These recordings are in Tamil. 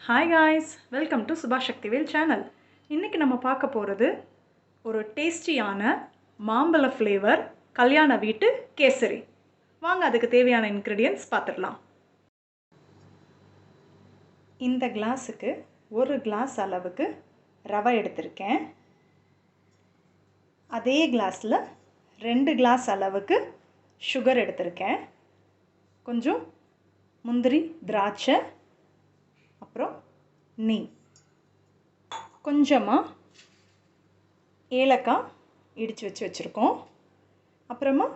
Hi guys, welcome to Subha Sakthivel channel. இன்றைக்கி நம்ம பார்க்க போகிறது ஒரு டேஸ்டியான மாம்பழ ஃப்ளேவர் கல்யாண வீட்டு கேசரி. வாங்க அதுக்கு தேவையான இன்க்ரீடியன்ட்ஸ் பார்த்துடலாம். இந்த கிளாஸுக்கு ஒரு கிளாஸ் அளவுக்கு ரவை எடுத்திருக்கேன். அதே கிளாஸில் 2 கிளாஸ் அளவுக்கு சுகர் எடுத்திருக்கேன். கொஞ்சம் முந்திரி, திராட்சை, அப்புறம் நெய், கொஞ்சமாக ஏலக்காய் இடித்து வச்சுருக்கோம். அப்புறமா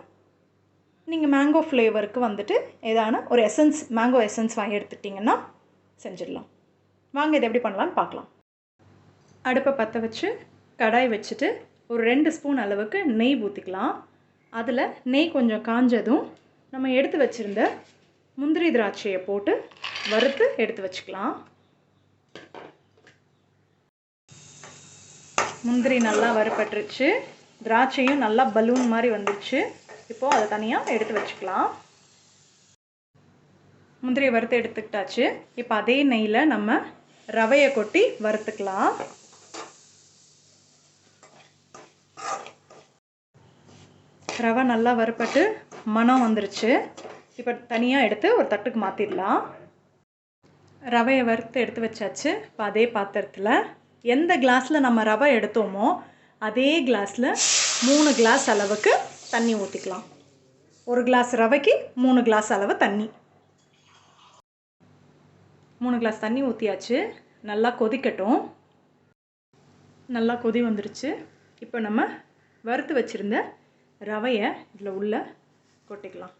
நீங்கள் மேங்கோ ஃப்ளேவருக்கு வந்துட்டு ஏதான ஒரு மேங்கோ எசன்ஸ் வாங்கி எடுத்துட்டிங்கன்னா செஞ்சிடலாம். வாங்க இதை எப்படி பண்ணலான்னு பார்க்கலாம். அடுப்பை பற்ற வச்சு கடாய் வச்சுட்டு ஒரு 2 ஸ்பூன் அளவுக்கு நெய் ஊற்றிக்கலாம். அதில் நெய் கொஞ்சம் காஞ்சதும் நம்ம எடுத்து வச்சுருந்த முந்திரி திராட்சையை போட்டு வறுத்து எடுத்து வச்சுக்கலாம். முந்திரி நல்லா வறுப்பட்டுருச்சு, திராட்சையும் நல்லா பலூன் மாதிரி வந்துடுச்சு. இப்போது அதை தனியாக எடுத்து வச்சுக்கலாம். முந்திரியை வறுத்து எடுத்துக்கிட்டாச்சு. இப்போ அதே நெய்யில் நம்ம ரவையை கொட்டி வறுத்துக்கலாம். ரவை நல்லா வறுப்பட்டு மணம் வந்துருச்சு. இப்போ தனியாக எடுத்து ஒரு தட்டுக்கு மாற்றிடலாம். ரவையை வறுத்து எடுத்து வச்சாச்சு. இப்போ அதே பாத்திரத்தில் எந்த கிளாஸில் நம்ம ரவை எடுத்தோமோ அதே கிளாஸில் 3 கிளாஸ் அளவுக்கு தண்ணி ஊற்றிக்கலாம். ஒரு கிளாஸ் ரவைக்கு 3 கிளாஸ் அளவு தண்ணி. 3 கிளாஸ் தண்ணி ஊற்றியாச்சு. நல்லா கொதிக்கட்டும். நல்லா கொதி வந்துருச்சு. இப்போ நம்ம வறுத்து வச்சுருந்த ரவையை இதில் உள்ள கொட்டிக்கலாம்.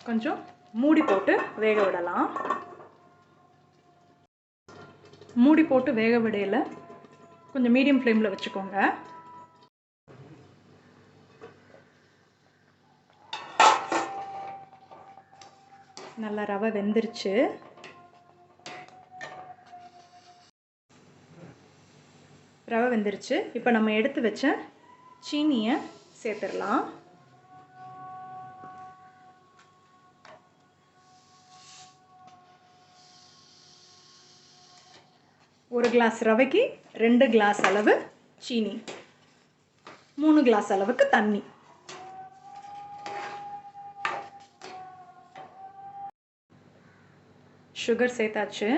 கொஞ்சம் மூடி போட்டு வேக விடலாம். மூடி போட்டு வேக விடையில் கொஞ்சம் மீடியம் ஃப்ளேமில் வச்சுக்கோங்க. நல்லா ரவை வெந்துருச்சு. ரவை வெந்துருச்சு. இப்போ நம்ம எடுத்து வச்ச சீனியை சேர்த்துடலாம். ஒரு கிளாஸ் ரவைக்கு 2 கிளாஸ் அளவு சீனி, 3 கிளாஸ் அளவுக்கு தண்ணி. சுகர் சேர்த்தாச்சு.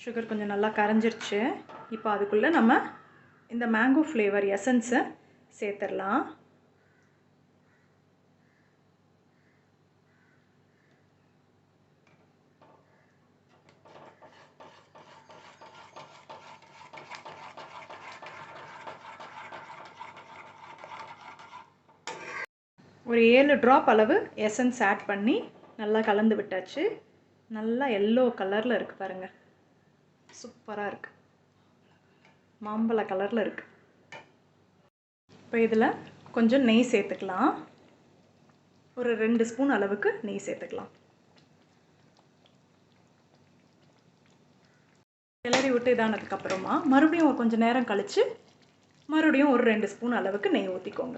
சுகர் கொஞ்சம் நல்லா கரைஞ்சிருச்சு. இப்போ அதுக்குள்ளே நம்ம இந்த மேங்கோ ஃப்ளேவர் எசன்ஸை சேர்த்துடலாம். ஒரு 7 ட்ராப் அளவு எசன்ஸ் ஆட் பண்ணி நல்லா கலந்து விட்டாச்சு. நல்லா எல்லோ கலரில் இருக்குது பாருங்கள், சூப்பராக இருக்குது, மாம்பழ கலரில் இருக்குது. இப்போ இதில் கொஞ்சம் நெய் சேர்த்துக்கலாம். ஒரு 2 ஸ்பூன் அளவுக்கு நெய் சேர்த்துக்கலாம். கிளறி விட்டு இதானதுக்கப்புறமா மறுபடியும் கொஞ்சம் நேரம் கழித்து மறுபடியும் ஒரு 2 ஸ்பூன் அளவுக்கு நெய் ஊற்றிக்கோங்க.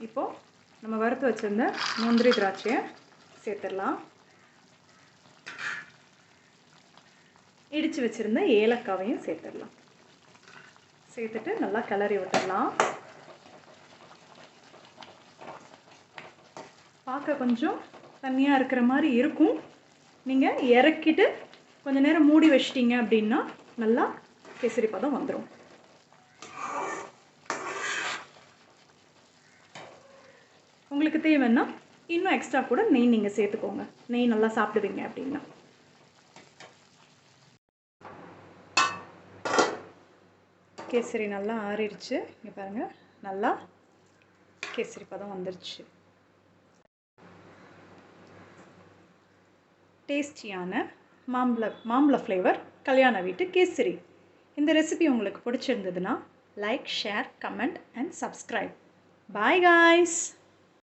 இப்போது நம்ம வறுத்து வச்சுருந்த முந்திரி திராட்சையை சேர்த்துடலாம். இடித்து வச்சுருந்த ஏலக்காவையும் சேர்த்துடலாம். சேர்த்துட்டு நல்லா கிளறி விட்டுடலாம். பார்க்க கொஞ்சம் தண்ணியாக இருக்கிற மாதிரி இருக்கும். நீங்கள் இறக்கிட்டு கொஞ்சம் நேரம் மூடி வச்சிட்டிங்க அப்படின்னா நல்லா கேசரி பதம் வந்துடும். உங்களுக்கு தேவைன்னா இன்னும் எக்ஸ்ட்ரா கூட நெய் நீங்கள் சேர்த்துக்கோங்க. நெய் நல்லா சாப்பிடுவீங்க அப்படின்னா. கேசரி நல்லா ஆறிடுச்சு. இங்கே பாருங்கள், நல்லா கேசரி பதம் வந்துருச்சு. டேஸ்டியான மாம்பழ ஃப்ளேவர் கல்யாண வீட்டு கேசரி. இந்த ரெசிபி உங்களுக்கு பிடிச்சிருந்ததுன்னா like, share, comment and subscribe. Bye guys.